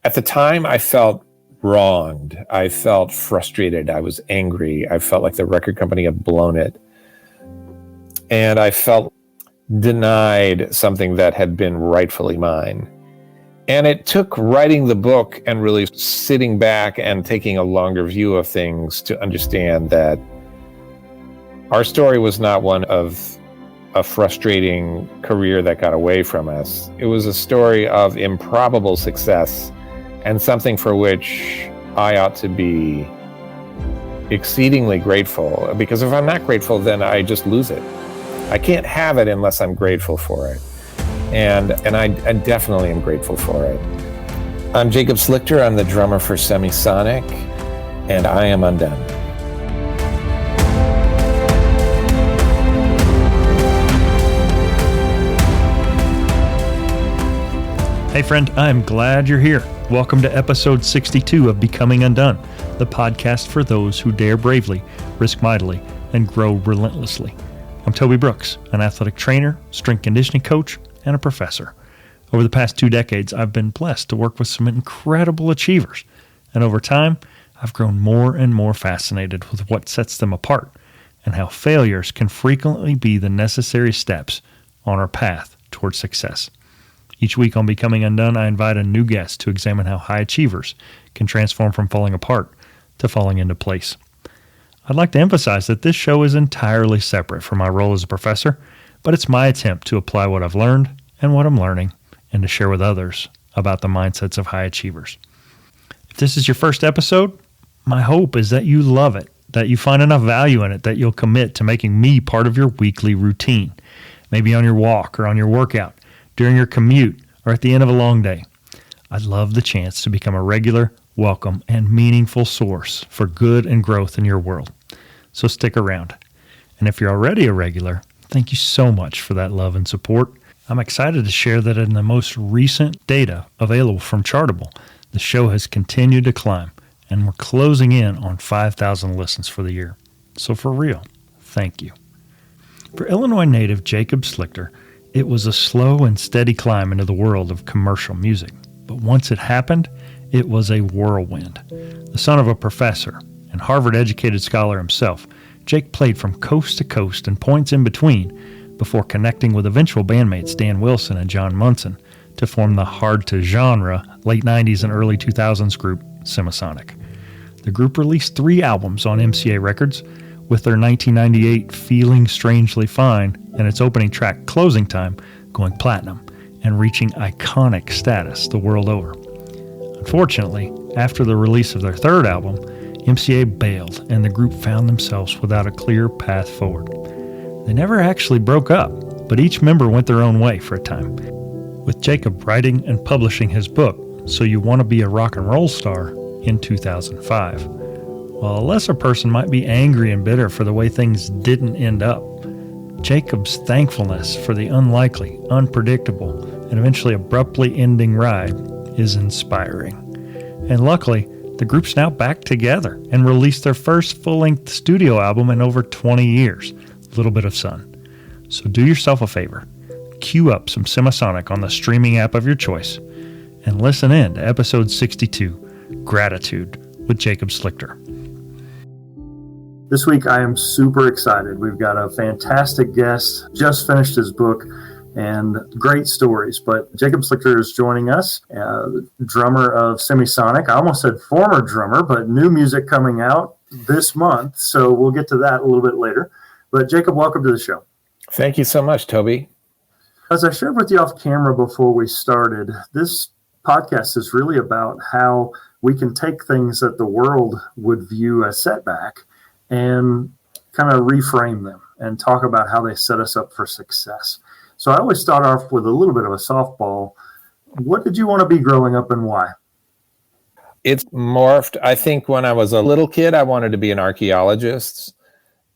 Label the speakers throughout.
Speaker 1: At the time, I felt wronged. I felt frustrated. I was angry. I felt like the record company had blown it. And I felt denied something that had been rightfully mine. And it took writing the book and really sitting back and taking a longer view of things to understand that our story was not one of a frustrating career that got away from us. It was a story of improbable success and something for which I ought to be exceedingly grateful. Because if I'm not grateful, then I just lose it. I can't have it unless I'm grateful for it. And I definitely am grateful for it. I'm Jacob Slichter. I'm the drummer for Semisonic, and I am undone.
Speaker 2: Hey friend, I'm glad you're here. Welcome to episode 62 of Becoming Undone, the podcast for those who dare bravely, risk mightily, and grow relentlessly. I'm Toby Brooks, an athletic trainer, strength conditioning coach, and a professor. Over the past 2 decades, I've been blessed to work with some incredible achievers. And over time, I've grown more and more fascinated with what sets them apart and how failures can frequently be the necessary steps on our path towards success. Each week on Becoming Undone, I invite a new guest to examine how high achievers can transform from falling apart to falling into place. I'd like to emphasize that this show is entirely separate from my role as a professor, but it's my attempt to apply what I've learned and what I'm learning and to share with others about the mindsets of high achievers. If this is your first episode, my hope is that you love it, that you find enough value in it, that you'll commit to making me part of your weekly routine, maybe on your walk or on your workout, during your commute, or at the end of a long day. I'd love the chance to become a regular, welcome, and meaningful source for good and growth in your world. So stick around. And if you're already a regular, thank you so much for that love and support. I'm excited to share that in the most recent data available from Chartable, the show has continued to climb, and we're closing in on 5,000 listens for the year. So for real, thank you. For Illinois native Jacob Slichter, it was a slow and steady climb into the world of commercial music. But once it happened, it was a whirlwind. The son of a professor and Harvard-educated scholar himself, Jake played from coast to coast and points in between before connecting with eventual bandmates Dan Wilson and John Munson to form the hard-to-genre late 90s and early 2000s group Semisonic. The group released 3 albums on MCA Records, with their 1998 Feeling Strangely Fine and its opening track Closing Time going platinum and reaching iconic status the world over. Unfortunately, after the release of their 3rd album, MCA bailed and the group found themselves without a clear path forward. They never actually broke up, but each member went their own way for a time, with Jacob writing and publishing his book, So You Want to Be a Rock and Roll Star, in 2005. While a lesser person might be angry and bitter for the way things didn't end up, Jacob's thankfulness for the unlikely, unpredictable, and eventually abruptly ending ride is inspiring. And luckily, the group's now back together and released their first full-length studio album in over 20 years, Little Bit of Sun. So do yourself a favor, cue up some Semisonic on the streaming app of your choice, and listen in to episode 62, Gratitude, with Jacob Slichter.
Speaker 3: This week, I am super excited. We've got a fantastic guest, just finished his book, and great stories. But Jacob Slichter is joining us, drummer of Semisonic. I almost said former drummer, but new music coming out this month. So we'll get to that a little bit later. But Jacob, welcome to the show.
Speaker 1: Thank you so much, Toby.
Speaker 3: As I shared with you off camera before we started, this podcast is really about how we can take things that the world would view as setback and kind of reframe them and talk about how they set us up for success. So I always start off with a little bit of a softball. What did you want to be growing up and why?
Speaker 1: It's morphed. I think when I was a little kid, I wanted to be an archaeologist.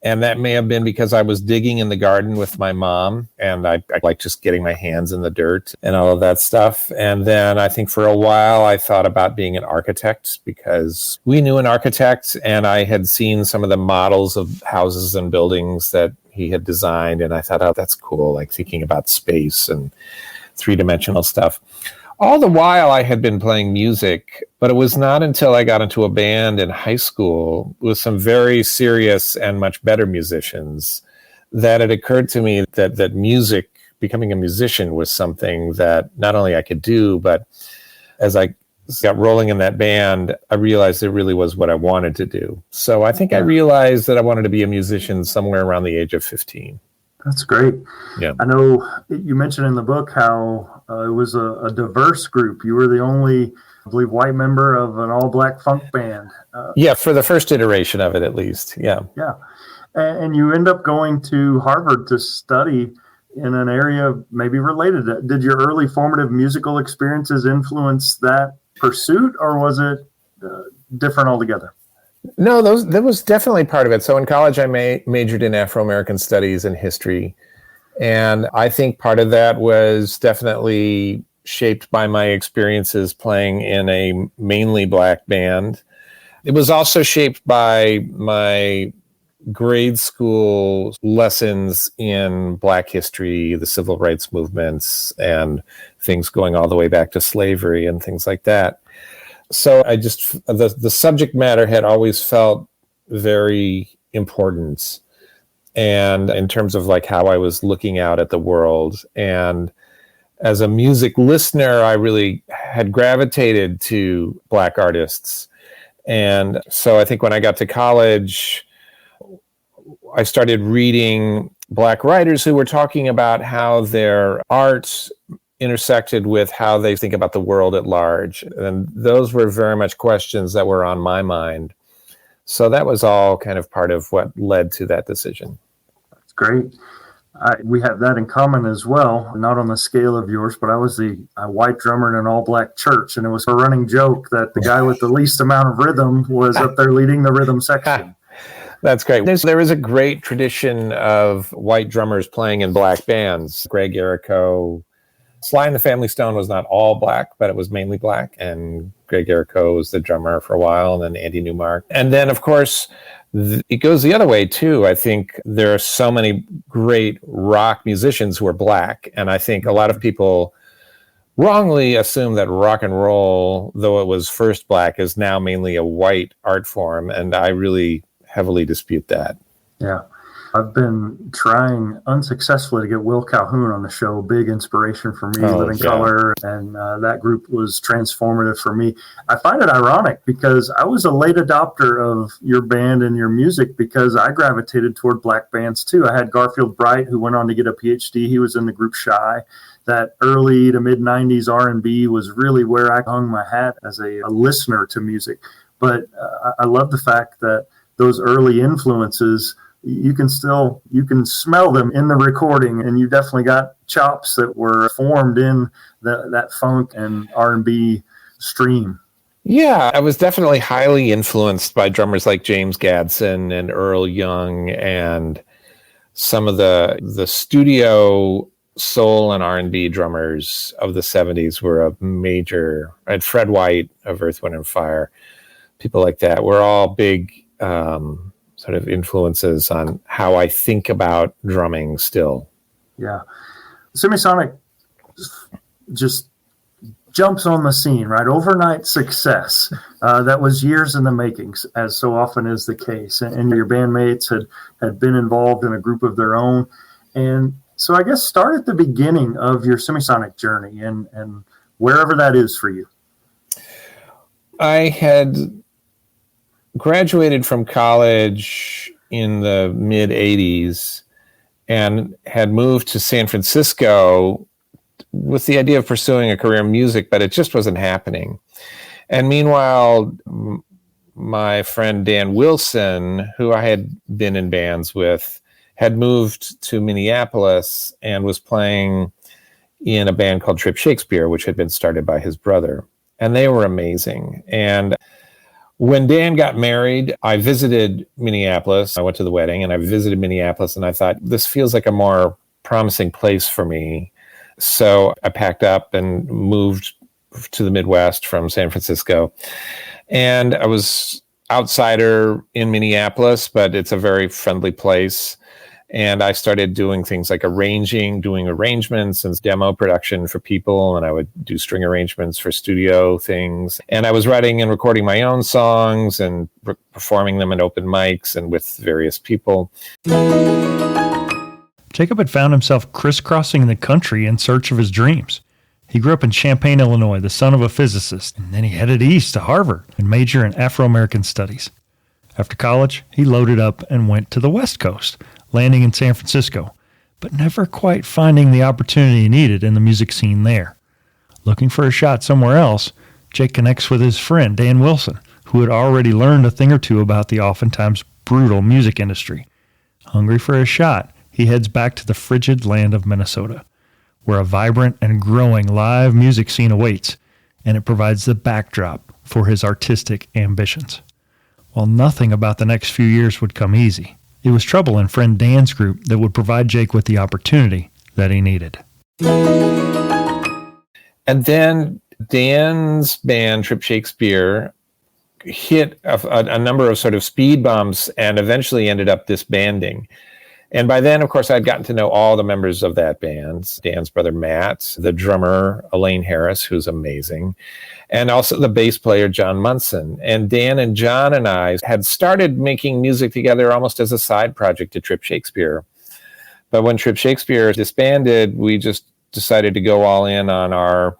Speaker 1: And that may have been because I was digging in the garden with my mom, and I like just getting my hands in the dirt and all of that stuff. And then I think for a while I thought about being an architect because we knew an architect, and I had seen some of the models of houses and buildings that he had designed. And I thought, oh, that's cool, like thinking about space and 3-dimensional stuff. All the while I had been playing music, but it was not until I got into a band in high school with some very serious and much better musicians that it occurred to me that music, becoming a musician, was something that not only I could do, but as I got rolling in that band, I realized it really was what I wanted to do. So I think I realized that I wanted to be a musician somewhere around the age of 15.
Speaker 3: That's great.
Speaker 1: Yeah.
Speaker 3: I know you mentioned in the book how it was a diverse group. You were the only, I believe, white member of an all-black funk band.
Speaker 1: Yeah, for the first iteration of it, at least. Yeah.
Speaker 3: Yeah. And you end up going to Harvard to study in an area maybe related to that. Did your early formative musical experiences influence that pursuit, or was it different altogether?
Speaker 1: No, that was definitely part of it. So in college, I majored in Afro-American studies and history. And I think part of that was definitely shaped by my experiences playing in a mainly black band. It was also shaped by my grade school lessons in Black history, the civil rights movements, and things going all the way back to slavery and things like that. So I just, the subject matter had always felt very important. And in terms of like how I was looking out at the world. And as a music listener, I really had gravitated to Black artists. And so I think when I got to college, I started reading Black writers who were talking about how their art intersected with how they think about the world at large. And those were very much questions that were on my mind. So that was all kind of part of what led to that decision.
Speaker 3: That's great. We have that in common as well, not on the scale of yours, but I was the white drummer in an all-black church, and it was a running joke that the guy with the least amount of rhythm was up there leading the rhythm section.
Speaker 1: That's great. There is a great tradition of white drummers playing in black bands. Greg Errico, Sly and the Family Stone was not all black, but it was mainly black. And Greg Errico was the drummer for a while, and then Andy Newmark. And then, of course, it goes the other way, too. I think there are so many great rock musicians who are black. And I think a lot of people wrongly assume that rock and roll, though it was first black, is now mainly a white art form. And I really heavily dispute that.
Speaker 3: Yeah. I've been trying unsuccessfully to get Will Calhoun on the show. Big inspiration for me, Living Color, and that group was transformative for me. I find it ironic because I was a late adopter of your band and your music because I gravitated toward black bands too. I had Garfield Bright, who went on to get a PhD. He was in the group Shy. That early to mid 90s R&B was really where I hung my hat as a listener to music. But I love the fact that those early influences, you can smell them in the recording, and you definitely got chops that were formed in that funk and R&B stream.
Speaker 1: Yeah, I was definitely highly influenced by drummers like James Gadson and Earl Young, and some of the studio soul and R&B drummers of the 70s were a major. I had Fred White of Earth, Wind and Fire, people like that. We're all big sort of influences on how I think about drumming still.
Speaker 3: Yeah. Semisonic just jumps on the scene, right? Overnight success. That was years in the making, as so often is the case. And your bandmates had been involved in a group of their own. And so I guess start at the beginning of your Semisonic journey and wherever that is for you.
Speaker 1: I had graduated from college in the mid 80s and had moved to San Francisco with the idea of pursuing a career in music, but it just wasn't happening. And meanwhile, my friend Dan Wilson, who I had been in bands with, had moved to Minneapolis and was playing in a band called Trip Shakespeare, which had been started by his brother. And they were amazing. And when Dan got married, I visited Minneapolis. I went to the wedding and I visited Minneapolis, and I thought, this feels like a more promising place for me. So I packed up and moved to the Midwest from San Francisco. And I was outsider in Minneapolis, but it's a very friendly place. And I started doing things like doing arrangements and demo production for people. And I would do string arrangements for studio things. And I was writing and recording my own songs and performing them at open mics and with various people.
Speaker 2: Jacob had found himself crisscrossing the country in search of his dreams. He grew up in Champaign, Illinois, the son of a physicist, and then he headed east to Harvard and majored in Afro-American studies. After college, he loaded up and went to the West Coast, landing in San Francisco, but never quite finding the opportunity he needed in the music scene there. Looking for a shot somewhere else, Jake connects with his friend Dan Wilson, who had already learned a thing or two about the oftentimes brutal music industry. Hungry for a shot, he heads back to the frigid land of Minnesota, where a vibrant and growing live music scene awaits, and it provides the backdrop for his artistic ambitions. While nothing about the next few years would come easy, it was trouble in friend Dan's group that would provide Jake with the opportunity that he needed.
Speaker 1: And then Dan's band, Trip Shakespeare, hit a number of sort of speed bumps and eventually ended up disbanding. And by then, of course, I'd gotten to know all the members of that band. Dan's brother, Matt, the drummer, Elaine Harris, who's amazing, and also the bass player, John Munson. And Dan and John and I had started making music together almost as a side project to Trip Shakespeare. But when Trip Shakespeare disbanded, we just decided to go all in on our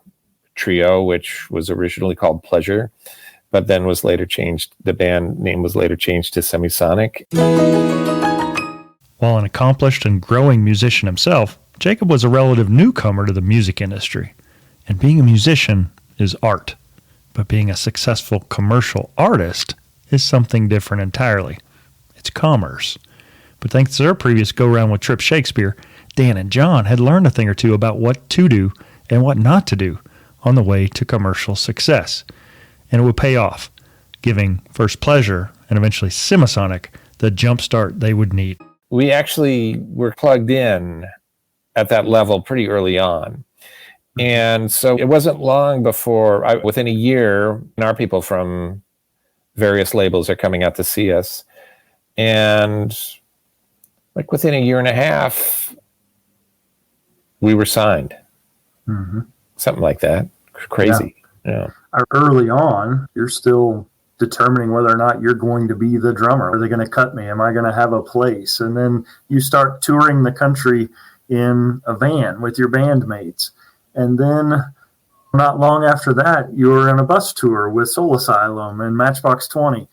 Speaker 1: trio, which was originally called Pleasure, but then was later changed. The band name was later changed to Semisonic.
Speaker 2: While an accomplished and growing musician himself, Jacob was a relative newcomer to the music industry. And being a musician is art. But being a successful commercial artist is something different entirely. It's commerce. But thanks to their previous go-round with Trip Shakespeare, Dan and John had learned a thing or two about what to do and what not to do on the way to commercial success. And it would pay off, giving first Pleasure and eventually Semisonic the jump start they would need.
Speaker 1: We actually were plugged in at that level pretty early on. And so it wasn't long before, within a year, our people from various labels are coming out to see us. And like within a year and a half, we were signed.
Speaker 3: Mm-hmm.
Speaker 1: Something like that. Crazy. Yeah.
Speaker 3: Early on, you're still determining whether or not you're going to be the drummer. Are they going to cut me? Am I going to have a place? And then you start touring the country in a van with your bandmates. And then not long after that, you're on a bus tour with Soul Asylum and Matchbox 20.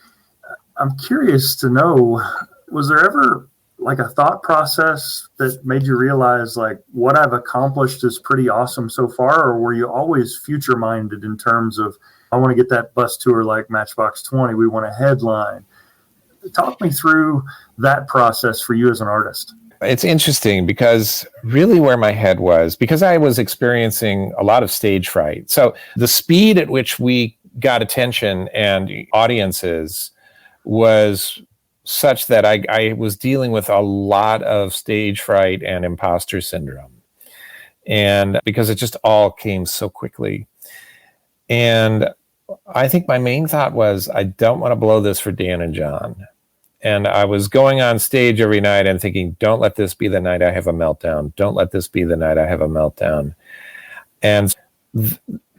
Speaker 3: I'm curious to know, was there ever like a thought process that made you realize like what I've accomplished is pretty awesome so far? Or were you always future minded in terms of, I want to get that bus tour like Matchbox 20. We want a headline. Talk me through that process for you as an artist.
Speaker 1: It's interesting because really where my head was, because I was experiencing a lot of stage fright. So the speed at which we got attention and audiences was such that I was dealing with a lot of stage fright and imposter syndrome. And because it just all came so quickly. And I think my main thought was, I don't want to blow this for Dan and John. And I was going on stage every night and thinking, don't let this be the night I have a meltdown. Don't let this be the night I have a meltdown. And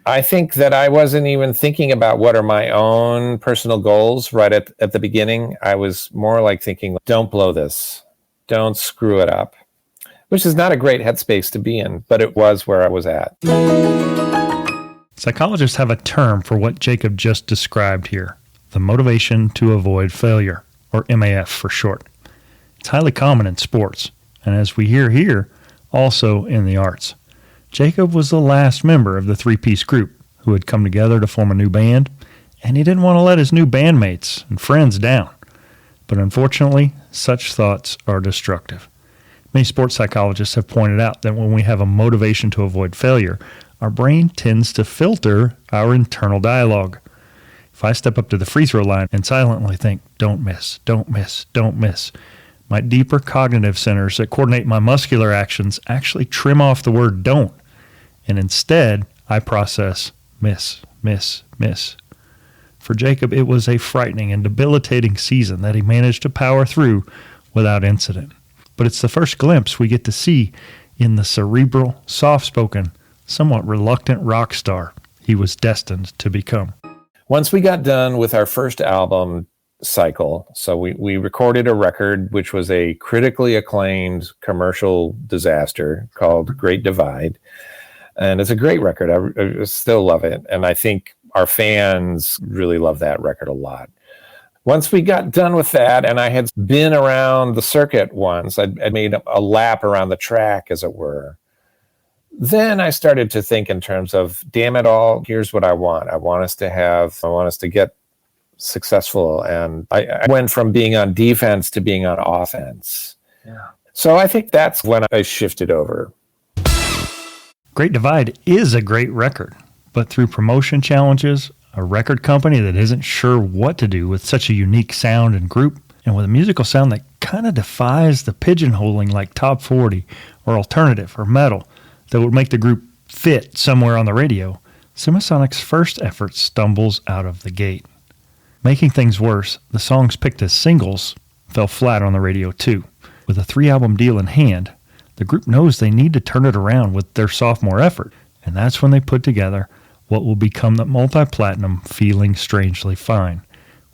Speaker 1: I think that I wasn't even thinking about what are my own personal goals right at the beginning. I was more like thinking, don't blow this. Don't screw it up. Which is not a great headspace to be in, but it was where I was at.
Speaker 2: Psychologists have a term for what Jacob just described here, the motivation to avoid failure, or MAF for short. It's highly common in sports, and as we hear here, also in the arts. Jacob was the last member of the three-piece group who had come together to form a new band, and he didn't want to let his new bandmates and friends down. But unfortunately, such thoughts are destructive. Many sports psychologists have pointed out that when we have a motivation to avoid failure, our brain tends to filter our internal dialogue. If I step up to the free throw line and silently think, don't miss, don't miss, don't miss, my deeper cognitive centers that coordinate my muscular actions actually trim off the word don't, and instead I process miss, miss, miss. For Jacob, it was a frightening and debilitating season that he managed to power through without incident. but it's the first glimpse we get to see in the cerebral, soft-spoken, somewhat reluctant rock star he was destined to become.
Speaker 1: Once we got done with our first album cycle, so we recorded a record which was a critically acclaimed commercial disaster called Great Divide. And it's a great record. I still love it. And I think our fans really love that record a lot. Once we got done with that, and I had been around the circuit once, I'd made a lap around the track, as it were. Then I started to think in terms of, damn it all, here's what I want. I want us to get successful. And I went from being on defense to being on offense.
Speaker 3: Yeah.
Speaker 1: So I think that's when I shifted over.
Speaker 2: Great Divide is a great record, but through promotion challenges, a record company that isn't sure what to do with such a unique sound and group, and with a musical sound that kind of defies the pigeonholing like top 40 or alternative or metal that would make the group fit somewhere on the radio, Semisonic's first effort stumbles out of the gate. Making things worse, the songs picked as singles fell flat on the radio too. With a 3-album deal in hand, the group knows they need to turn it around with their sophomore effort, and that's when they put together what will become the multi-platinum Feeling Strangely Fine,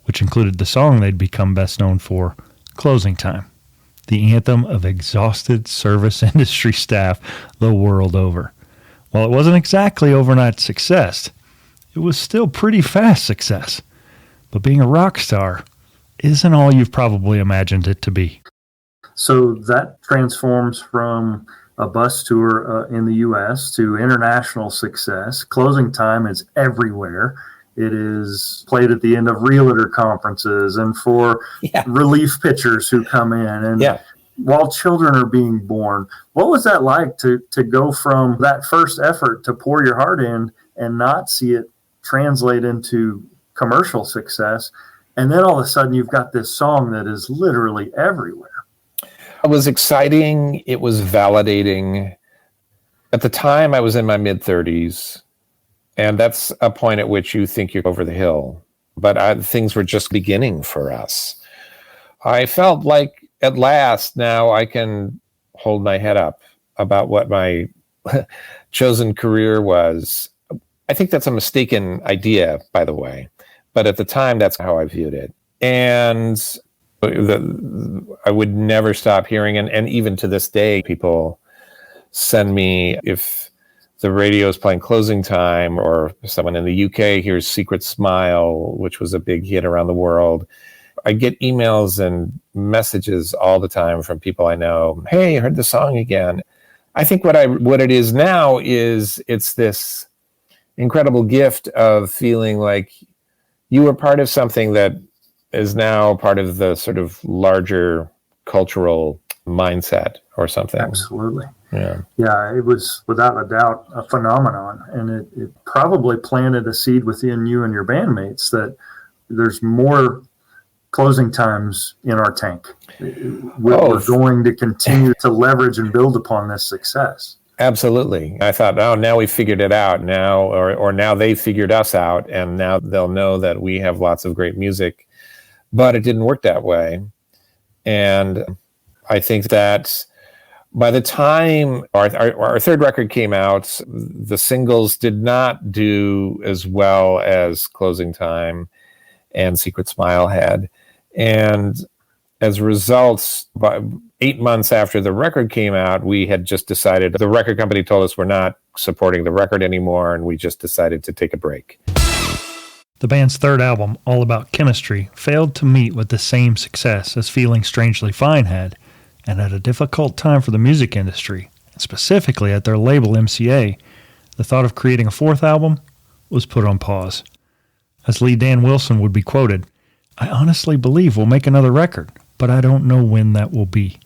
Speaker 2: which included the song they'd become best known for, Closing Time, the anthem of exhausted service industry staff the world over. While it wasn't exactly overnight success, it was still pretty fast success. But being a rock star isn't all you've probably imagined it to be.
Speaker 3: So that transforms from a bus tour in the U.S. to international success. Closing Time is everywhere. It is played at the end of realtor conferences and for relief pitchers who come in. And while children are being born, what was that like to go from that first effort to pour your heart in and not see it translate into commercial success? And then all of a sudden you've got this song that is literally everywhere.
Speaker 1: It was exciting. It was validating. At the time, I was in my mid-30s, and that's a point at which you think you're over the hill. But things were just beginning for us. I felt like at last now I can hold my head up about what my chosen career was. I think that's a mistaken idea, by the way. But at the time, that's how I viewed it. And I would never stop hearing, and even to this day, people send me, if the radio is playing Closing Time, or someone in the UK hears Secret Smile, which was a big hit around the world. I get emails and messages all the time from people I know. Hey, I heard the song again. I think what it is now is it's this incredible gift of feeling like you were part of something that is now part of the sort of larger cultural mindset or something.
Speaker 3: Absolutely.
Speaker 1: Yeah.
Speaker 3: Yeah, it was without a doubt a phenomenon. And it probably planted a seed within you and your bandmates that there's more Closing Times in our tank. We're going to continue to leverage and build upon this success.
Speaker 1: Absolutely. I thought, now we figured it out now, or now they figured us out, and now they'll know that we have lots of great music. But it didn't work that way. And I think that by the time our third record came out, the singles did not do as well as Closing Time and Secret Smile had. And as a result, by 8 months after the record came out, we had just decided, the record company told us we're not supporting the record anymore, and we just decided to take a break.
Speaker 2: The band's third album, All About Chemistry, failed to meet with the same success as Feeling Strangely Fine had, and at a difficult time for the music industry, and specifically at their label MCA, the thought of creating a fourth album was put on pause. As lead Dan Wilson would be quoted, "I honestly believe we'll make another record, but I don't know when that will be."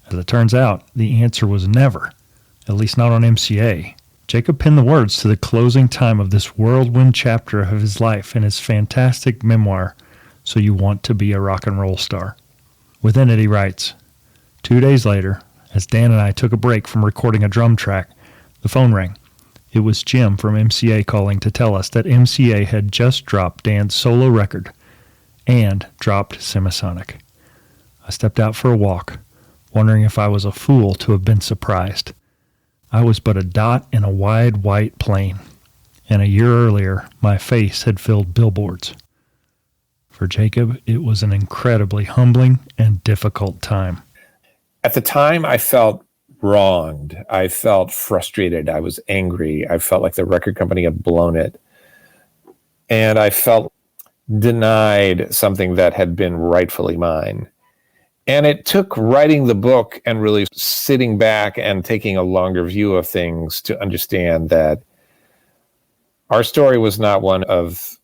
Speaker 2: As it turns out, the answer was never, at least not on MCA. Jacob pinned the words to the closing time of this whirlwind chapter of his life in his fantastic memoir, So You Want to Be a Rock and Roll Star. Within it, he writes, 2 days later, as Dan and I took a break from recording a drum track, the phone rang. It was Jim from MCA calling to tell us that MCA had just dropped Dan's solo record and dropped Semisonic. I stepped out for a walk, wondering if I was a fool to have been surprised. I was but a dot in a wide white plain, and a year earlier my face had filled billboards. For Jacob, it was an incredibly humbling and difficult time.
Speaker 1: At the time, I felt wronged. I felt frustrated. I was angry. I felt like the record company had blown it. And I felt denied something that had been rightfully mine. And it took writing the book and really sitting back and taking a longer view of things to understand that our story was not one of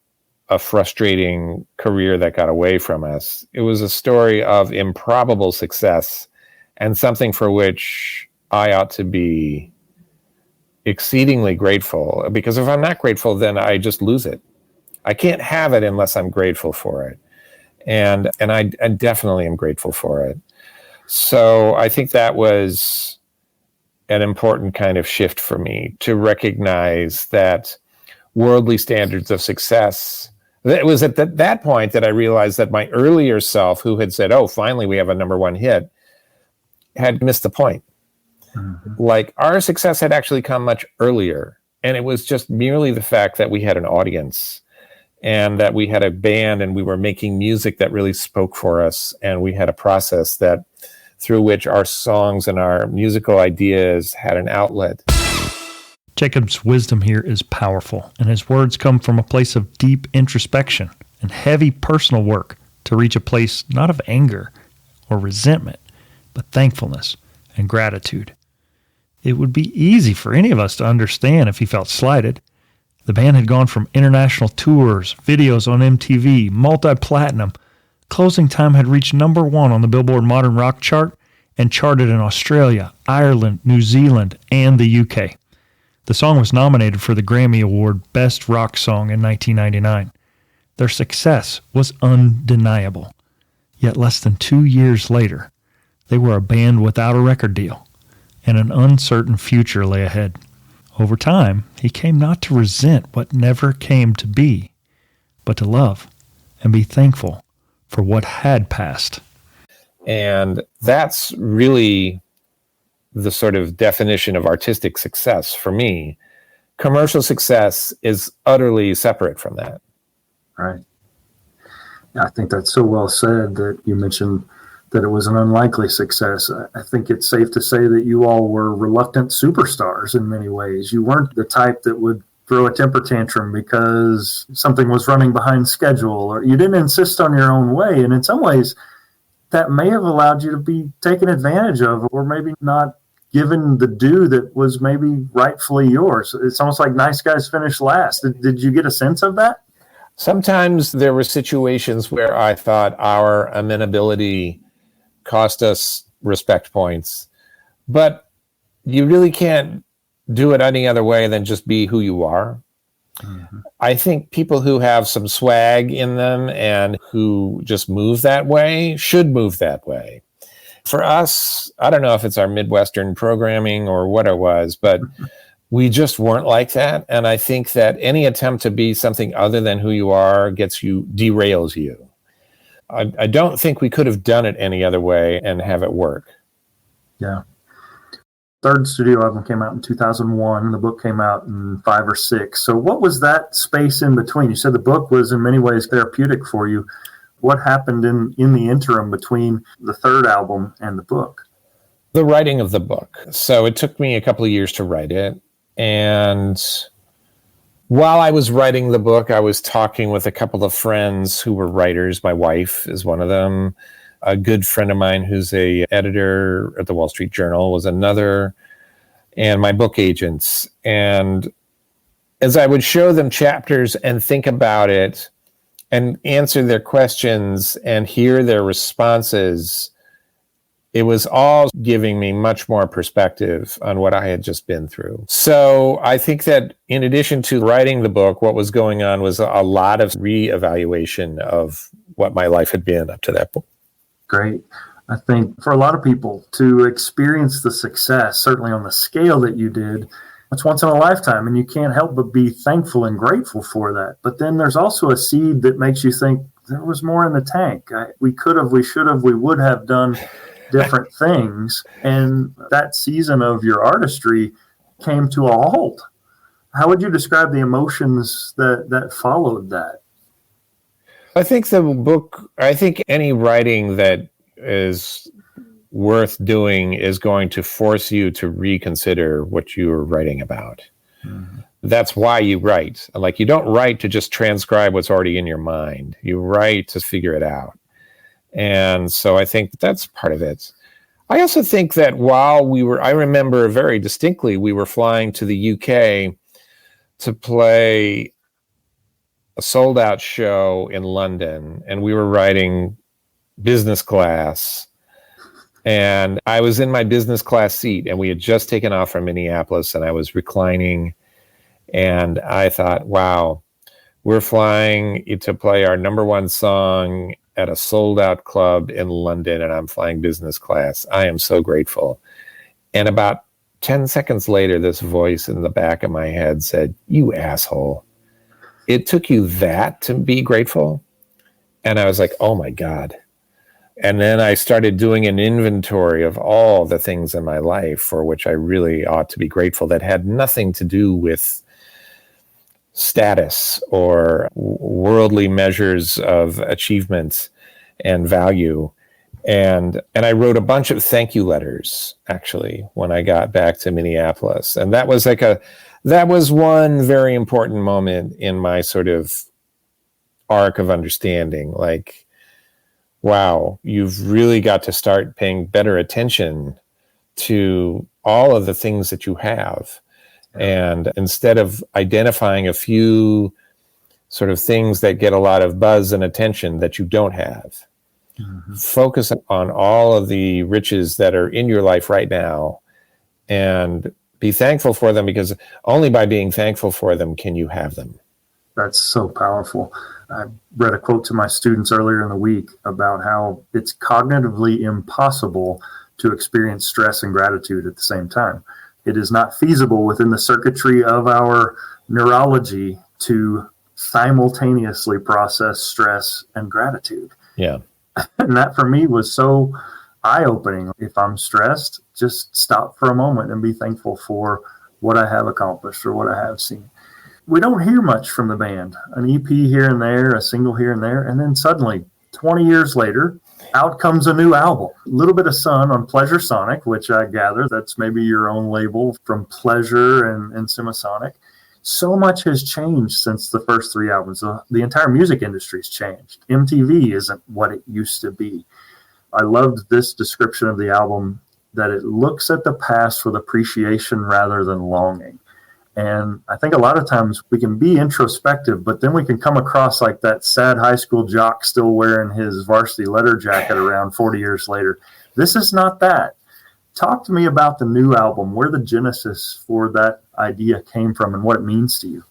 Speaker 1: a frustrating career that got away from us. It was a story of improbable success and something for which I ought to be exceedingly grateful. Because if I'm not grateful, then I just lose it. I can't have it unless I'm grateful for it. And I definitely am grateful for it. So I think that was an important kind of shift for me, to recognize that worldly standards of success. It was at that point that I realized that my earlier self, who had said, oh, finally we have a number one hit, had missed the point. Mm-hmm. Like, our success had actually come much earlier. And it was just merely the fact that we had an audience and that we had a band and we were making music that really spoke for us. And we had a process that through which our songs and our musical ideas had an outlet.
Speaker 2: Jacob's wisdom here is powerful, and his words come from a place of deep introspection and heavy personal work to reach a place not of anger or resentment, but thankfulness and gratitude. It would be easy for any of us to understand if he felt slighted. The band had gone from international tours, videos on MTV, multi-platinum. Closing Time had reached number one on the Billboard Modern Rock chart and charted in Australia, Ireland, New Zealand, and the UK. The song was nominated for the Grammy Award Best Rock Song in 1999. Their success was undeniable. Yet less than 2 years later, they were a band without a record deal, and an uncertain future lay ahead. Over time, he came not to resent what never came to be, but to love and be thankful for what had passed.
Speaker 1: And that's really the sort of definition of artistic success for me. Commercial success is utterly separate from that.
Speaker 3: Right. I think that's so well said that you mentioned that it was an unlikely success. I think it's safe to say that you all were reluctant superstars in many ways. You weren't the type that would throw a temper tantrum because something was running behind schedule, or you didn't insist on your own way. And in some ways, that may have allowed you to be taken advantage of, or maybe not given the due that was maybe rightfully yours. It's almost like nice guys finish last. Did you get a sense of that?
Speaker 1: Sometimes there were situations where I thought our amenability cost us respect points, but you really can't do it any other way than just be who you are. Mm-hmm. I think people who have some swag in them and who just move that way should move that way. For us, I don't know if it's our Midwestern programming or what it was, but we just weren't like that. And I think that any attempt to be something other than who you are derails you. I don't think we could have done it any other way and have it work.
Speaker 3: Yeah. Third studio album came out in 2001. The book came out in 5 or 6. So what was that space in between? You said the book was in many ways therapeutic for you. What happened in the interim between the third album and the book?
Speaker 1: The writing of the book. So it took me a couple of years to write it. And while I was writing the book, I was talking with a couple of friends who were writers. My wife is one of them. A good friend of mine who's a editor at the Wall Street Journal was another, and my book agents. And as I would show them chapters and think about it and answer their questions and hear their responses, it was all giving me much more perspective on what I had just been through. So I think that in addition to writing the book, what was going on was a lot of reevaluation of what my life had been up to that point.
Speaker 3: Great. I think for a lot of people to experience the success, certainly on the scale that you did, it's once in a lifetime, and you can't help but be thankful and grateful for that. But then there's also a seed that makes you think there was more in the tank. We could have, we should have, we would have done. different things. And that season of your artistry came to a halt. How would you describe the emotions that followed that?
Speaker 1: I think any writing that is worth doing is going to force you to reconsider what you're writing about. Mm-hmm. That's why you write. Like, you don't write to just transcribe what's already in your mind. You write to figure it out. And so I think that's part of it. I also think that I remember very distinctly, we were flying to the UK to play a sold out show in London, and we were riding business class. And I was in my business class seat, and we had just taken off from Minneapolis, and I was reclining. And I thought, wow, we're flying to play our number one song at a sold out club in London, and I'm flying business class. I am so grateful. And about 10 seconds later, this voice in the back of my head said, "You asshole. It took you that to be grateful?" And I was like, oh my God. And then I started doing an inventory of all the things in my life for which I really ought to be grateful that had nothing to do with status or worldly measures of achievement and value. And I wrote a bunch of thank you letters, actually, when I got back to Minneapolis. And that was one very important moment in my sort of arc of understanding. Like, wow, you've really got to start paying better attention to all of the things that you have. And instead of identifying a few sort of things that get a lot of buzz and attention that you don't have, mm-hmm. focus on all of the riches that are in your life right now and be thankful for them, because only by being thankful for them can you have them.
Speaker 3: That's so powerful. I read a quote to my students earlier in the week about how it's cognitively impossible to experience stress and gratitude at the same time. It is not feasible within the circuitry of our neurology to simultaneously process stress and gratitude.
Speaker 1: Yeah.
Speaker 3: And that for me was so eye-opening. If I'm stressed, just stop for a moment and be thankful for what I have accomplished or what I have seen. We don't hear much from the band. An EP here and there, a single here and there, and then suddenly, 20 years later, out comes a new album. A little bit of sun on Sonic, which I gather that's maybe your own label from Pleasure and Semisonic. So much has changed since the first three albums. The entire music industry's changed. MTV isn't what it used to be. I loved this description of the album, that it looks at the past with appreciation rather than longing. And I think a lot of times we can be introspective, but then we can come across like that sad high school jock still wearing his varsity leather jacket around 40 years later. This is not that. Talk to me about the new album, where the genesis for that idea came from and what it means to you.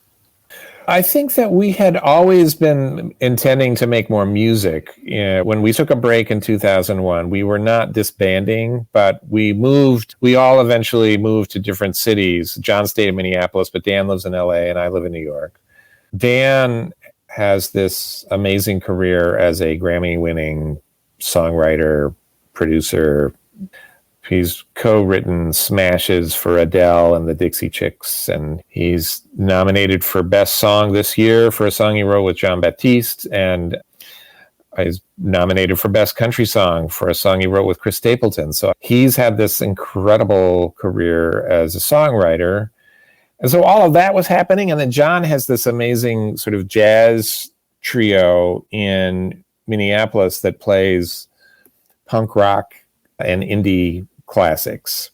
Speaker 1: I think that we had always been intending to make more music. When we took a break in 2001, we were not disbanding, but we all eventually moved to different cities. John stayed in Minneapolis, but Dan lives in LA and I live in New York. Dan has this amazing career as a Grammy-winning songwriter, producer. He's co-written smashes for Adele and the Dixie Chicks, and he's nominated for Best Song this year for a song he wrote with John Baptiste, and he's nominated for Best Country Song for a song he wrote with Chris Stapleton. So he's had this incredible career as a songwriter. And so all of that was happening, and then John has this amazing sort of jazz trio in Minneapolis that plays punk rock and indie classics.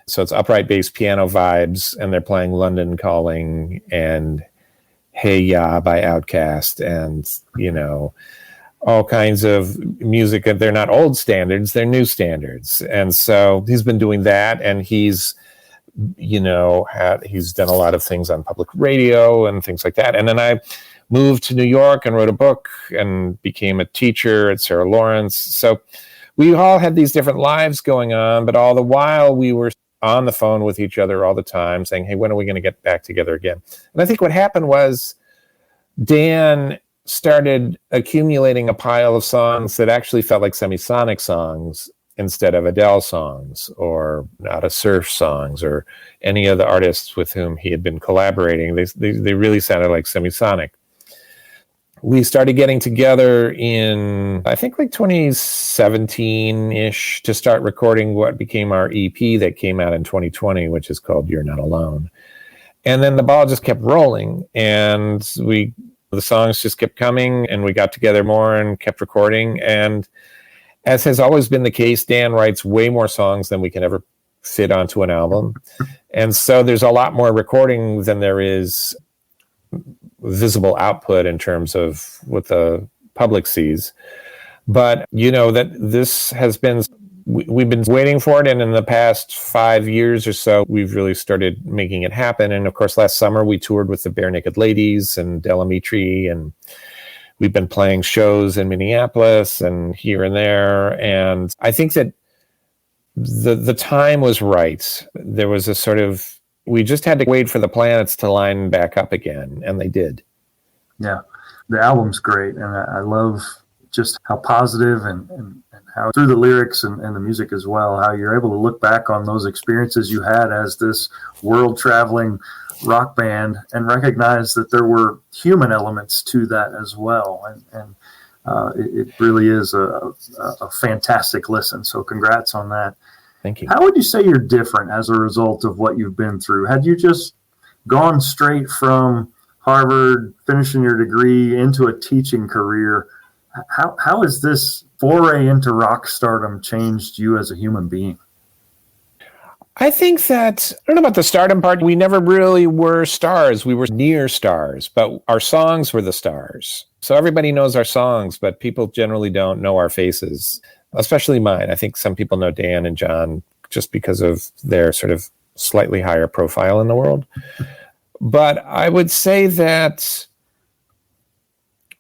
Speaker 1: So it's upright bass piano vibes, and they're playing London Calling and Hey Ya by Outkast, and, all kinds of music. They're not old standards, they're new standards. And so he's been doing that, and he's done a lot of things on public radio and things like that. And then I moved to New York and wrote a book and became a teacher at Sarah Lawrence. So we all had these different lives going on, but all the while we were on the phone with each other all the time saying, hey, when are we going to get back together again? And I think what happened was Dan started accumulating a pile of songs that actually felt like Semisonic songs. instead of Adele songs or Nada Surf songs or any of the artists with whom he had been collaborating. They really sounded like Semisonic. We started getting together in, I think, like 2017-ish to start recording what became our EP that came out in 2020, which is called You're Not Alone. And then the ball just kept rolling, and the songs just kept coming, and we got together more and kept recording. And as has always been the case, Dan writes way more songs than we can ever fit onto an album. And so there's a lot more recording than there is visible output in terms of what the public sees. But, that this has been, we've been waiting for it. And in the past 5 years or so, we've really started making it happen. And of course, last summer we toured with the Bare Naked Ladies and Delamitri, and we've been playing shows in Minneapolis and here and there. And I think that the time was right. There was a sort of, we just had to wait for the planets to line back up again, and they did.
Speaker 3: Yeah, the album's great, and I love just how positive and how through the lyrics and the music as well, how you're able to look back on those experiences you had as this world-traveling rock band and recognize that there were human elements to that as well. And it really is a fantastic listen. So congrats on that.
Speaker 1: Thank you.
Speaker 3: How would you say you're different as a result of what you've been through? Had you just gone straight from Harvard, finishing your degree, into a teaching career, how has this foray into rock stardom changed you as a human being?
Speaker 1: I think that, I don't know about the stardom part, we never really were stars. We were near stars, but our songs were the stars. So everybody knows our songs, but people generally don't know our faces, especially mine. I think some people know Dan and John just because of their sort of slightly higher profile in the world. But I would say that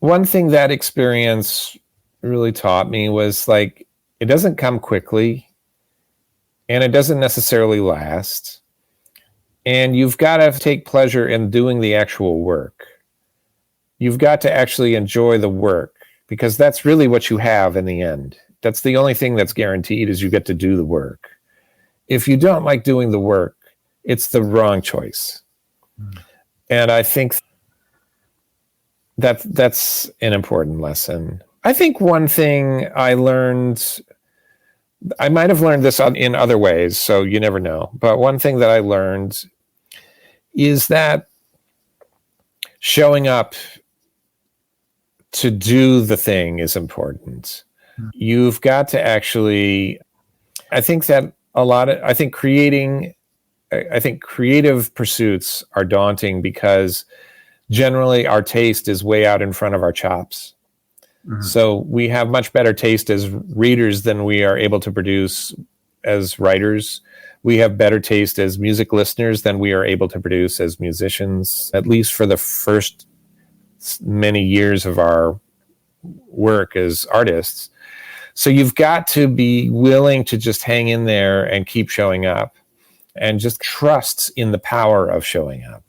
Speaker 1: one thing that experience really taught me was, like, it doesn't come quickly. And it doesn't necessarily last. And you've got to take pleasure in doing the actual work. You've got to actually enjoy the work, because that's really what you have in the end. That's the only thing that's guaranteed, is you get to do the work. If you don't like doing the work, it's the wrong choice. And I think that's an important lesson. I think one thing I learned, I might have learned this in other ways, so you never know. But one thing that I learned is that showing up to do the thing is important. You've got to actually, I think creative pursuits are daunting because generally our taste is way out in front of our chops. Mm-hmm. So we have much better taste as readers than we are able to produce as writers. We have better taste as music listeners than we are able to produce as musicians, at least for the first many years of our work as artists. So you've got to be willing to just hang in there and keep showing up and just trust in the power of showing up.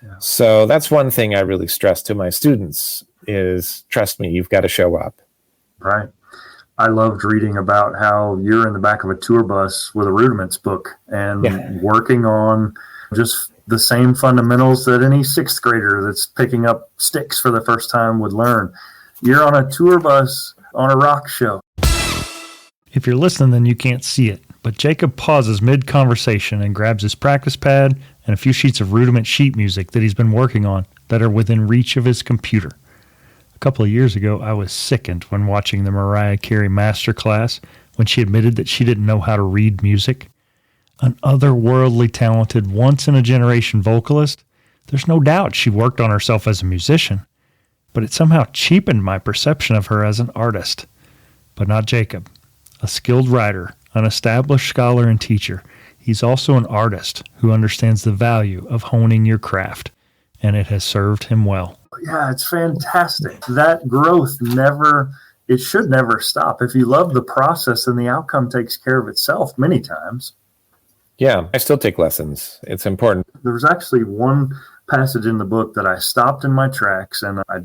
Speaker 1: Yeah. So that's one thing I really stress to my students is, trust me, you've got to show up.
Speaker 3: Right. I loved reading about how you're in the back of a tour bus with a rudiments book and working on just the same fundamentals that any sixth grader that's picking up sticks for the first time would learn. You're on a tour bus on a rock show.
Speaker 2: If you're listening, then you can't see it, but Jacob pauses mid-conversation and grabs his practice pad and a few sheets of rudiment sheet music that he's been working on that are within reach of his computer. A couple of years ago, I was sickened when watching the Mariah Carey masterclass when she admitted that she didn't know how to read music. An otherworldly talented, once-in-a-generation vocalist, there's no doubt she worked on herself as a musician, but it somehow cheapened my perception of her as an artist. But not Jacob. A skilled writer, an established scholar and teacher, he's also an artist who understands the value of honing your craft, and it has served him well.
Speaker 3: Yeah, it's fantastic. That growth it should never stop. If you love the process, then the outcome takes care of itself many times.
Speaker 1: Yeah, I still take lessons. It's important.
Speaker 3: There was actually one passage in the book that I stopped in my tracks and I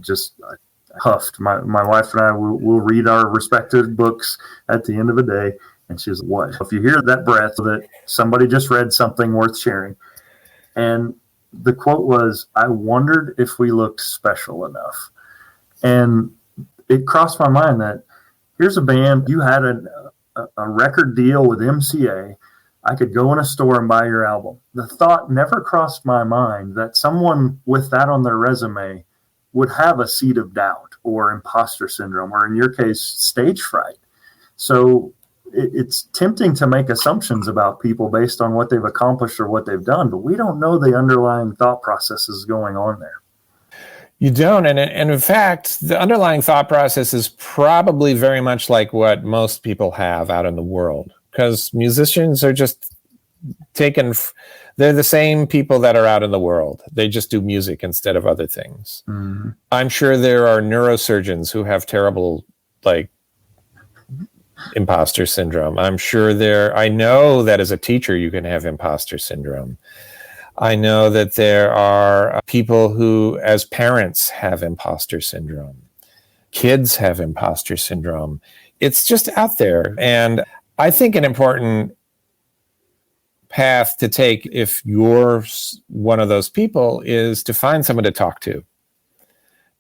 Speaker 3: huffed. My wife and I will read our respective books at the end of the day. And she was, what? If you hear that breath, that somebody just read something worth sharing. And the quote was, I wondered if we looked special enough. And it crossed my mind that here's a band, you had a record deal with MCA. I could go in a store and buy your album. The thought never crossed my mind that someone with that on their resume would have a seed of doubt or imposter syndrome, or in your case, stage fright. So it's tempting to make assumptions about people based on what they've accomplished or what they've done, but we don't know the underlying thought processes going on there.
Speaker 1: You don't. And in fact, the underlying thought process is probably very much like what most people have out in the world, because musicians are just they're the same people that are out in the world. They just do music instead of other things. Mm-hmm. I'm sure there are neurosurgeons who have terrible, imposter syndrome. I know that as a teacher, you can have imposter syndrome. I know that there are people who, as parents, have imposter syndrome. Kids have imposter syndrome. It's just out there. And I think an important path to take, if you're one of those people, is to find someone to talk to.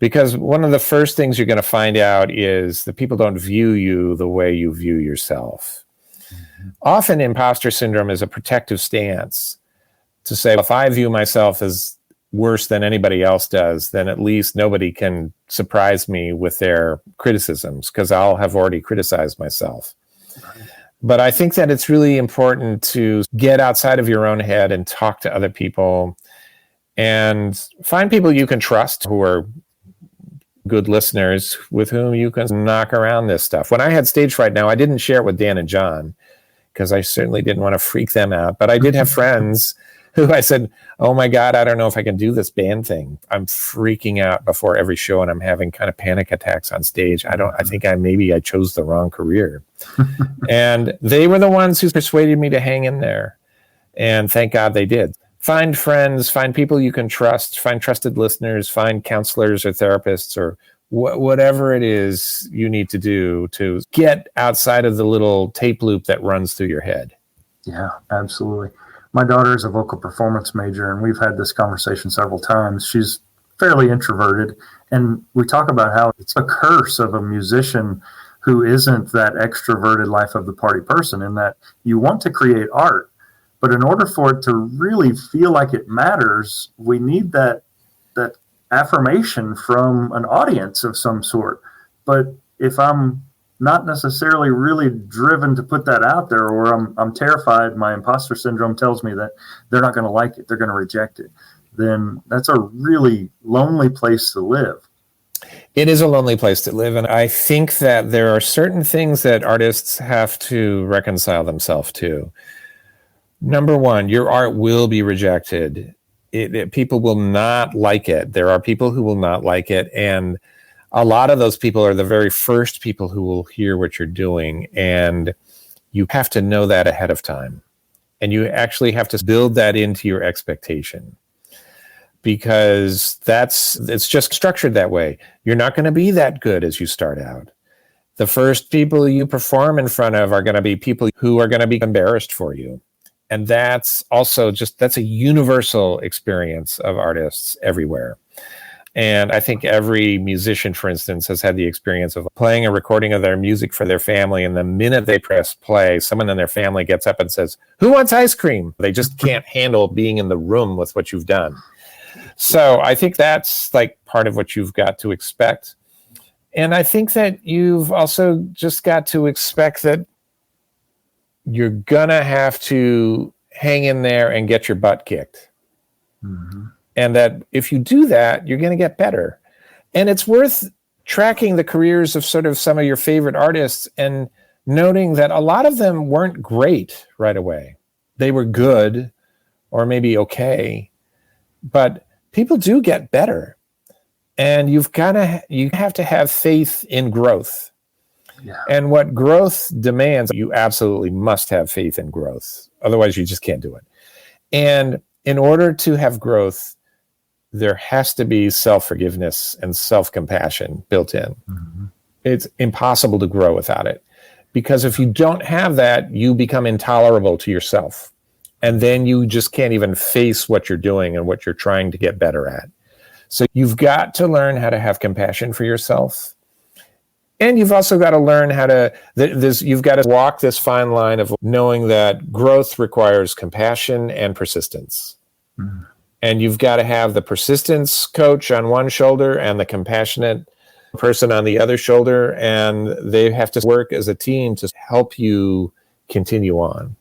Speaker 1: Because one of the first things you're going to find out is that people don't view you the way you view yourself. Mm-hmm. Often imposter syndrome is a protective stance to say, if I view myself as worse than anybody else does, then at least nobody can surprise me with their criticisms, because I'll have already criticized myself. Right. But I think that it's really important to get outside of your own head and talk to other people and find people you can trust who are good listeners with whom you can knock around this stuff. When I had stage fright now, I didn't share it with Dan and John because I certainly didn't want to freak them out. But I did have friends who I said, oh my God, I don't know if I can do this band thing. I'm freaking out before every show and I'm having kind of panic attacks on stage. I think I chose the wrong career. And they were the ones who persuaded me to hang in there. And thank God they did. Find friends, find people you can trust, find trusted listeners, find counselors or therapists or whatever it is you need to do to get outside of the little tape loop that runs through your head.
Speaker 3: Yeah, absolutely. My daughter is a vocal performance major, and we've had this conversation several times. She's fairly introverted, and we talk about how it's a curse of a musician who isn't that extroverted life of the party person, in that you want to create art, but in order for it to really feel like it matters, we need that affirmation from an audience of some sort. But if I'm not necessarily really driven to put that out there, or I'm terrified, my imposter syndrome tells me that they're not going to like it, they're going to reject it, then that's a really lonely place to live.
Speaker 1: It is a lonely place to live. And I think that there are certain things that artists have to reconcile themselves to. Number one, your art will be rejected. People will not like it. There are people who will not like it. And a lot of those people are the very first people who will hear what you're doing. And you have to know that ahead of time. And you actually have to build that into your expectation, because it's just structured that way. You're not going to be that good as you start out. The first people you perform in front of are going to be people who are going to be embarrassed for you. And that's also that's a universal experience of artists everywhere. And I think every musician, for instance, has had the experience of playing a recording of their music for their family. And the minute they press play, someone in their family gets up and says, "Who wants ice cream?" They just can't handle being in the room with what you've done. So I think that's part of what you've got to expect. And I think that you've also just got to expect that you're going to have to hang in there and get your butt kicked. Mm-hmm. And that if you do that, you're going to get better. And it's worth tracking the careers of sort of some of your favorite artists and noting that a lot of them weren't great right away. They were good or maybe okay, but people do get better. And you have to have faith in growth. Yeah. And what growth demands, you absolutely must have faith in growth. Otherwise, you just can't do it. And in order to have growth, there has to be self-forgiveness and self-compassion built in. Mm-hmm. It's impossible to grow without it. Because if you don't have that, you become intolerable to yourself. And then you just can't even face what you're doing and what you're trying to get better at. So you've got to learn how to have compassion for yourself. And you've also got to learn how to, you've got to walk this fine line of knowing that growth requires compassion and persistence. Mm-hmm. And you've got to have the persistence coach on one shoulder and the compassionate person on the other shoulder. And they have to work as a team to help you continue on.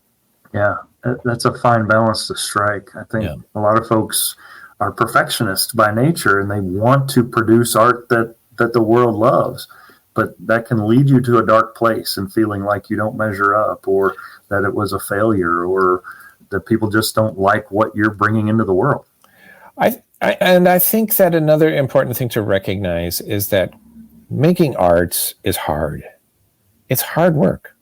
Speaker 3: Yeah, that's a fine balance to strike. I think a lot of folks are perfectionists by nature, and they want to produce art that the world loves. But that can lead you to a dark place and feeling like you don't measure up, or that it was a failure, or that people just don't like what you're bringing into the world.
Speaker 1: I think that another important thing to recognize is that making art is hard. It's hard work.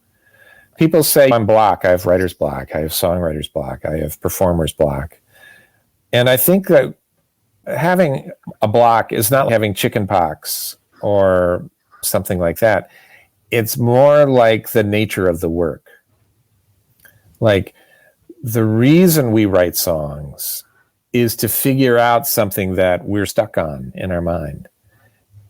Speaker 1: People say, I'm block, I have writer's block, I have songwriter's block, I have performer's block. And I think that having a block is not having chicken pox or something like that. It's more like the nature of the work. Like, the reason we write songs is to figure out something that we're stuck on in our mind.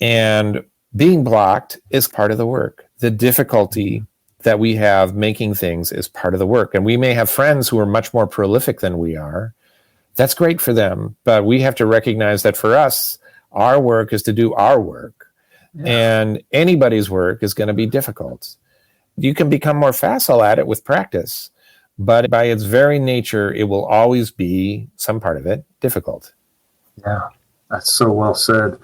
Speaker 1: And being blocked is part of the work. The difficulty that we have making things is part of the work. And we may have friends who are much more prolific than we are. That's great for them. But we have to recognize that for us, our work is to do our work. Yeah. And anybody's work is going to be difficult. You can become more facile at it with practice. But by its very nature, it will always be, some part of it, difficult.
Speaker 3: Yeah, that's so well said.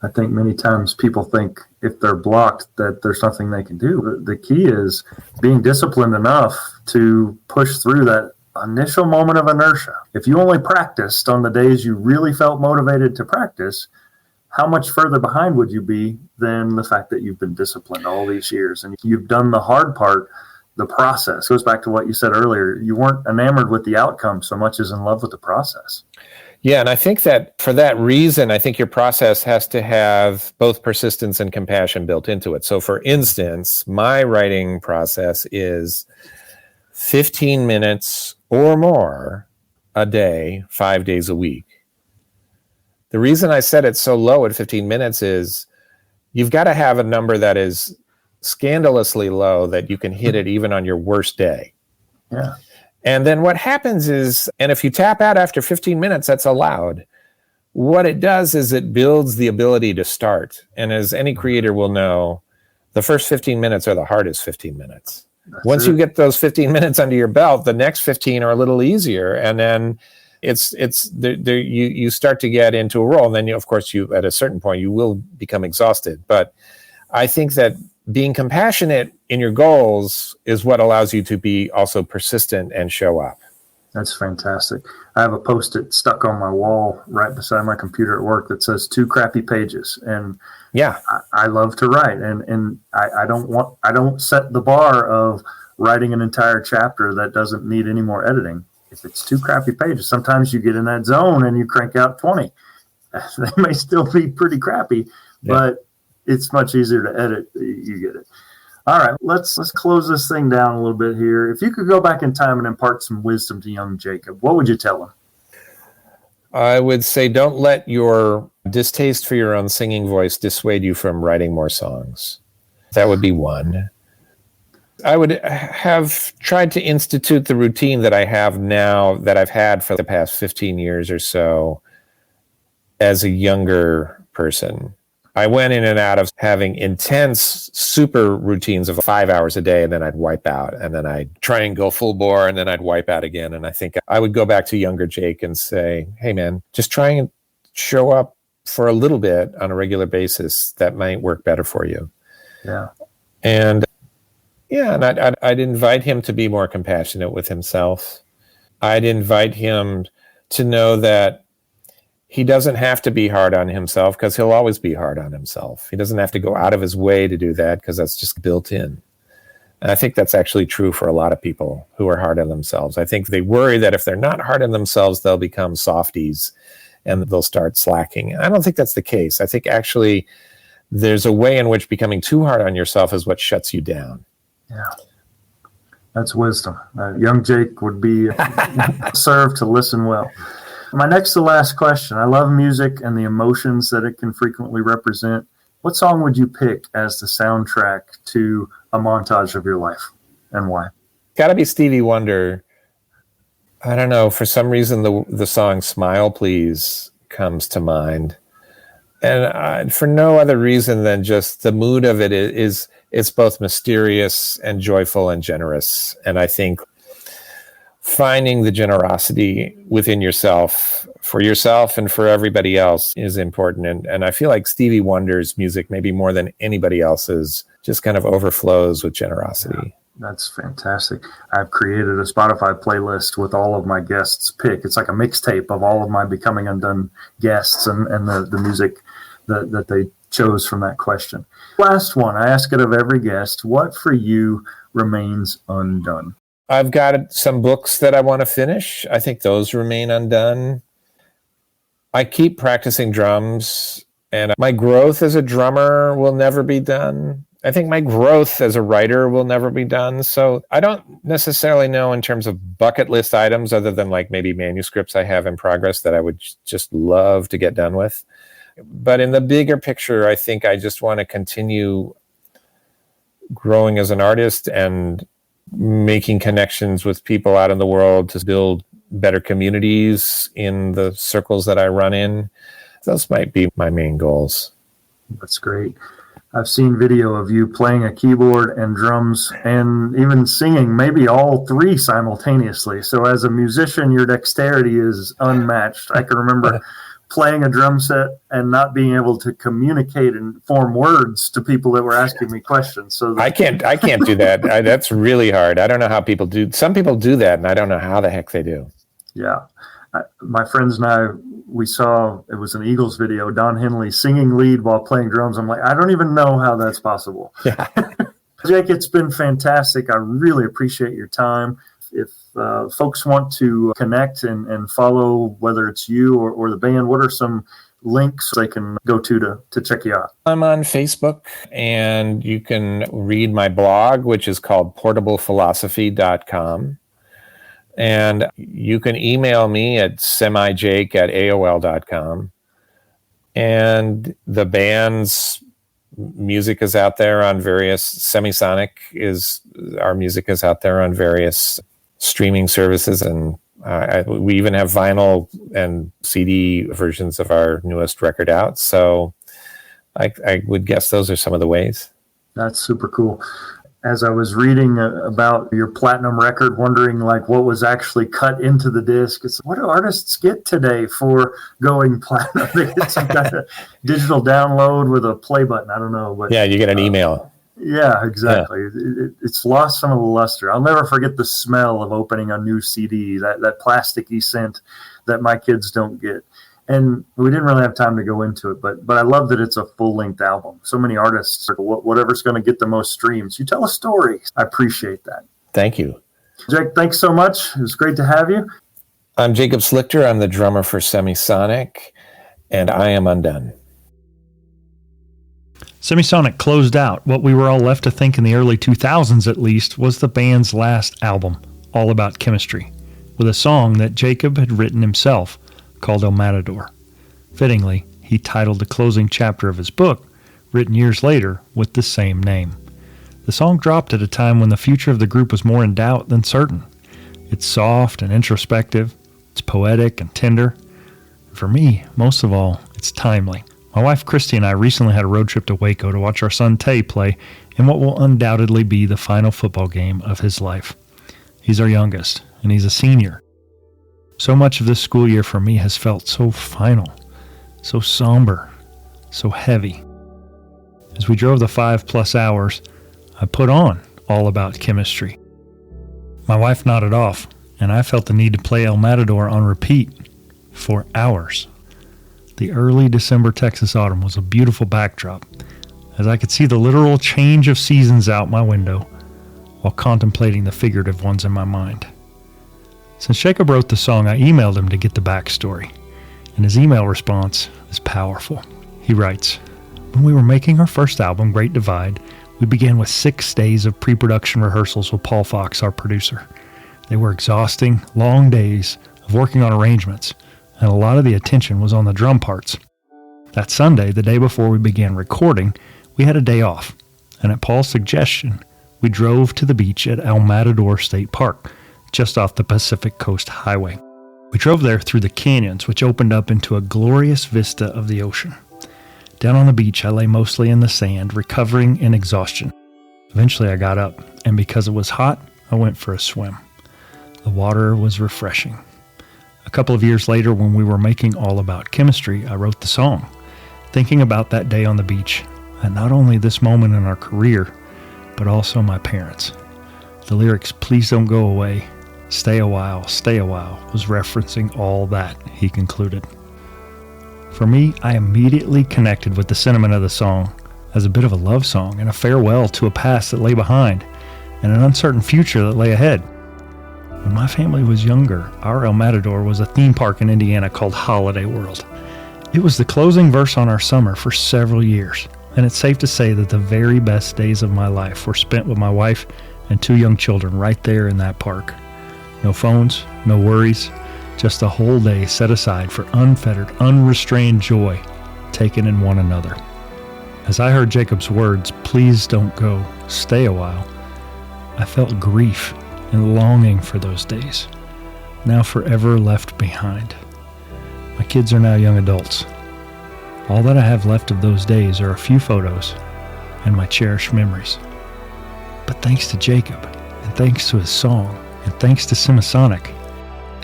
Speaker 3: I think many times people think if they're blocked that there's nothing they can do. The key is being disciplined enough to push through that initial moment of inertia. If you only practiced on the days you really felt motivated to practice, how much further behind would you be than the fact that you've been disciplined all these years and you've done the hard part? The process goes back to what you said earlier. You weren't enamored with the outcome so much as in love with the process.
Speaker 1: Yeah, and I think that for that reason, I think your process has to have both persistence and compassion built into it. So for instance, my writing process is 15 minutes or more a day, 5 days a week. The reason I set it so low at 15 minutes is you've got to have a number that is scandalously low that you can hit it even on your worst day.
Speaker 3: Yeah.
Speaker 1: And then what happens is, and if you tap out after 15 minutes, that's allowed. What it does is it builds the ability to start. And as any creator will know, the first 15 minutes are the hardest 15 minutes. Once you get those 15 minutes under your belt, the next 15 are a little easier. And then you start to get into a role. And then, of course, at a certain point, you will become exhausted. But I think that being compassionate in your goals is what allows you to be also persistent and show up.
Speaker 3: That's fantastic. I have a Post-it stuck on my wall right beside my computer at work that says 2 crappy pages. And
Speaker 1: yeah,
Speaker 3: I love to write. And I don't set the bar of writing an entire chapter that doesn't need any more editing. If it's 2 crappy pages, sometimes you get in that zone and you crank out 20. They may still be pretty crappy, but it's much easier to edit. You get it. All right, let's close this thing down a little bit here. If you could go back in time and impart some wisdom to young Jacob, what would you tell him?
Speaker 1: I would say don't let your distaste for your own singing voice dissuade you from writing more songs. That would be one. I would have tried to institute the routine that I have now, that I've had for the past 15 years or so as a younger person. I went in and out of having intense super routines of 5 hours a day, and then I'd wipe out, and then I'd try and go full bore, and then I'd wipe out again. And I think I would go back to younger Jake and say, hey man, just try and show up for a little bit on a regular basis. That might work better for you.
Speaker 3: Yeah.
Speaker 1: And I'd invite him to be more compassionate with himself. I'd invite him to know that he doesn't have to be hard on himself, because he'll always be hard on himself. He doesn't have to go out of his way to do that, because that's just built in. And I think that's actually true for a lot of people who are hard on themselves. I think they worry that if they're not hard on themselves, they'll become softies and they'll start slacking. I don't think that's the case. I think actually there's a way in which becoming too hard on yourself is what shuts you down.
Speaker 3: Yeah. That's wisdom. Young Jake would be served to listen well. My next to last question. I love music and the emotions that it can frequently represent. What song would you pick as the soundtrack to a montage of your life, and why?
Speaker 1: Got to be Stevie Wonder. I don't know. For some reason, the song "Smile Please" comes to mind, and for no other reason than just the mood of it is it's both mysterious and joyful and generous. And I think finding the generosity within yourself and for everybody else is important. And I feel like Stevie Wonder's music, maybe more than anybody else's, just kind of overflows with generosity.
Speaker 3: That's fantastic. I've created a Spotify playlist with all of my guests' pick. It's like a mixtape of all of my Becoming Undone guests and the music that they chose from that question. Last one, I ask it of every guest. What for you remains undone?
Speaker 1: I've got some books that I want to finish. I think those remain undone. I keep practicing drums, and my growth as a drummer will never be done. I think my growth as a writer will never be done. So I don't necessarily know in terms of bucket list items, other than like maybe manuscripts I have in progress that I would just love to get done with. But in the bigger picture, I think I just want to continue growing as an artist and making connections with people out in the world to build better communities in the circles that I run in. Those might be my main goals.
Speaker 3: That's great. I've seen video of you playing a keyboard and drums and even singing, maybe all three simultaneously. So as a musician, your dexterity is unmatched. I can remember playing a drum set and not being able to communicate and form words to people that were asking me questions. So
Speaker 1: I can't do that. That's really hard. I don't know how people do. Some people do that, and I don't know how the heck they do.
Speaker 3: Yeah. My friends and I, we saw, it was an Eagles video, Don Henley singing lead while playing drums. I'm like, I don't even know how that's possible.
Speaker 1: Yeah.
Speaker 3: Jake, it's been fantastic. I really appreciate your time. If folks want to connect and follow, whether it's you or the band, what are some links they can go to check you out?
Speaker 1: I'm on Facebook, and you can read my blog, which is called portablephilosophy.com. And you can email me at semijake@aol.com. And the band's music is out there on various, Semisonic our music is out there on various streaming services. And we even have vinyl and CD versions of our newest record out. So I would guess those are some of the ways.
Speaker 3: That's super cool. As I was reading about your platinum record, wondering like what was actually cut into the disc, it's what do artists get today for going platinum? They get some kind of digital download with a play button. I don't know, but
Speaker 1: yeah, you get an email.
Speaker 3: Yeah, exactly. Yeah. It's lost some of the luster. I'll never forget the smell of opening a new CD, that plasticky scent that my kids don't get. And we didn't really have time to go into it, but I love that it's a full-length album. So many artists, whatever's going to get the most streams. You tell a story. I appreciate that.
Speaker 1: Thank you.
Speaker 3: Jake, thanks so much. It was great to have you.
Speaker 1: I'm Jacob Slichter. I'm the drummer for Semisonic, and I am undone.
Speaker 2: Semisonic closed out what we were all left to think in the early 2000s at least was the band's last album, All About Chemistry, with a song that Jacob had written himself called El Matador. Fittingly, he titled the closing chapter of his book, written years later, with the same name. The song dropped at a time when the future of the group was more in doubt than certain. It's soft and introspective, it's poetic and tender. For me, most of all, it's timely. My wife Christy and I recently had a road trip to Waco to watch our son Tay play in what will undoubtedly be the final football game of his life. He's our youngest, and he's a senior. So much of this school year for me has felt so final, so somber, so heavy. As we drove the 5+ hours, I put on All About Chemistry. My wife nodded off, and I felt the need to play El Matador on repeat for hours. The early December Texas autumn was a beautiful backdrop, as I could see the literal change of seasons out my window while contemplating the figurative ones in my mind. Since Jacob wrote the song, I emailed him to get the backstory, and his email response is powerful. He writes, "When we were making our first album, Great Divide, We began with 6 days of pre-production rehearsals with Paul Fox, our producer. They were exhausting, long days of working on arrangements, and a lot of the attention was on the drum parts. That Sunday, the day before we began recording, we had a day off, and at Paul's suggestion, we drove to the beach at El Matador State Park, just off the Pacific Coast Highway. We drove there through the canyons, which opened up into a glorious vista of the ocean. Down on the beach, I lay mostly in the sand, recovering in exhaustion. Eventually, I got up, and because it was hot, I went for a swim. The water was refreshing. A couple of years later, when we were making All About Chemistry, I wrote the song, thinking about that day on the beach, and not only this moment in our career, but also my parents. The lyrics, "Please don't go away, stay a while, was referencing all that, he concluded. For me, I immediately connected with the sentiment of the song as a bit of a love song and a farewell to a past that lay behind and an uncertain future that lay ahead. When my family was younger, our El Matador was a theme park in Indiana called Holiday World. It was the closing verse on our summer for several years, and it's safe to say that the very best days of my life were spent with my wife and 2 young children right there in that park. No phones, no worries, just a whole day set aside for unfettered, unrestrained joy taken in one another. As I heard Jacob's words, "Please don't go, stay a while," I felt grief and longing for those days, now forever left behind. My kids are now young adults. All that I have left of those days are a few photos and my cherished memories. But thanks to Jacob, and thanks to his song, and thanks to Semisonic,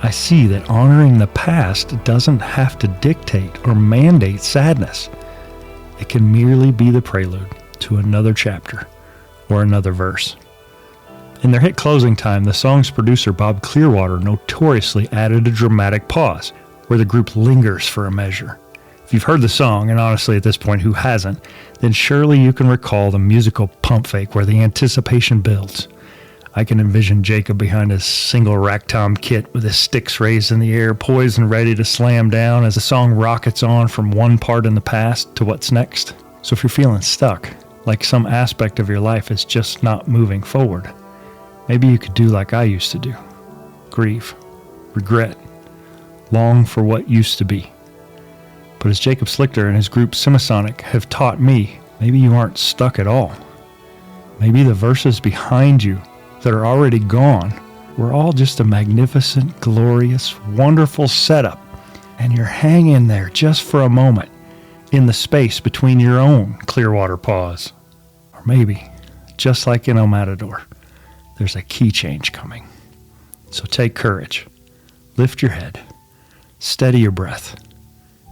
Speaker 2: I see that honoring the past doesn't have to dictate or mandate sadness. It can merely be the prelude to another chapter or another verse. In their hit Closing Time, the song's producer Bob Clearwater notoriously added a dramatic pause where the group lingers for a measure. If you've heard the song, and honestly at this point who hasn't, then surely you can recall the musical pump fake where the anticipation builds. I can envision Jacob behind his single rack tom kit with his sticks raised in the air, poised and ready to slam down as the song rockets on from one part in the past to what's next. So if you're feeling stuck, like some aspect of your life is just not moving forward, maybe you could do like I used to do. Grieve, regret, long for what used to be. But as Jacob Slichter and his group Semisonic have taught me, maybe you aren't stuck at all. Maybe the verses behind you that are already gone were all just a magnificent, glorious, wonderful setup, and you're hanging there just for a moment in the space between your own Clearwater pause. Or maybe, just like in El Matador, there's a key change coming. So take courage, lift your head, steady your breath,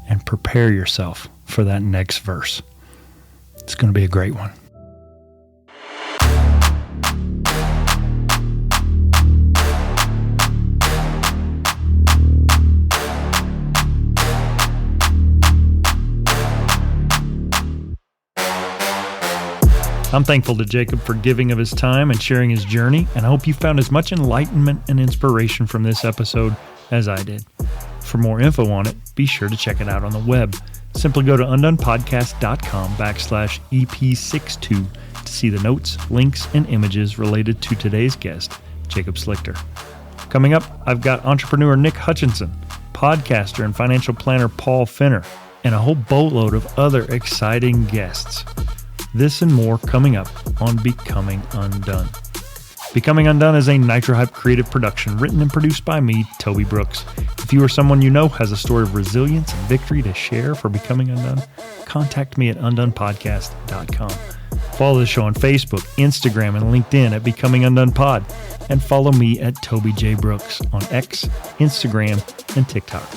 Speaker 2: and prepare yourself for that next verse. It's going to be a great one. I'm thankful to Jacob for giving of his time and sharing his journey, and I hope you found as much enlightenment and inspiration from this episode as I did. For more info on it, be sure to check it out on the web. Simply go to undonepodcast.com/EP62 to see the notes, links, and images related to today's guest, Jacob Slichter. Coming up, I've got entrepreneur Nick Hutchinson, podcaster and financial planner Paul Finner, and a whole boatload of other exciting guests. This and more coming up on Becoming Undone. Becoming Undone is a Nitro Hype creative production written and produced by me, Toby Brooks. If you or someone you know has a story of resilience and victory to share for Becoming Undone, contact me at undonepodcast.com. Follow the show on Facebook, Instagram, and LinkedIn at Becoming Undone Pod, and follow me at Toby J. Brooks on X, Instagram, and TikTok.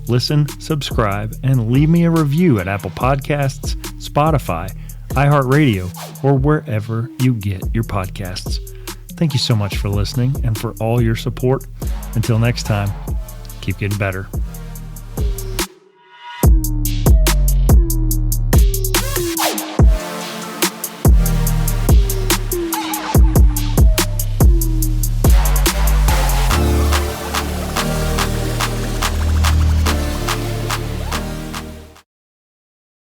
Speaker 2: Listen, subscribe, and leave me a review at Apple Podcasts, Spotify, iHeartRadio, or wherever you get your podcasts. Thank you so much for listening and for all your support. Until next time, keep getting better.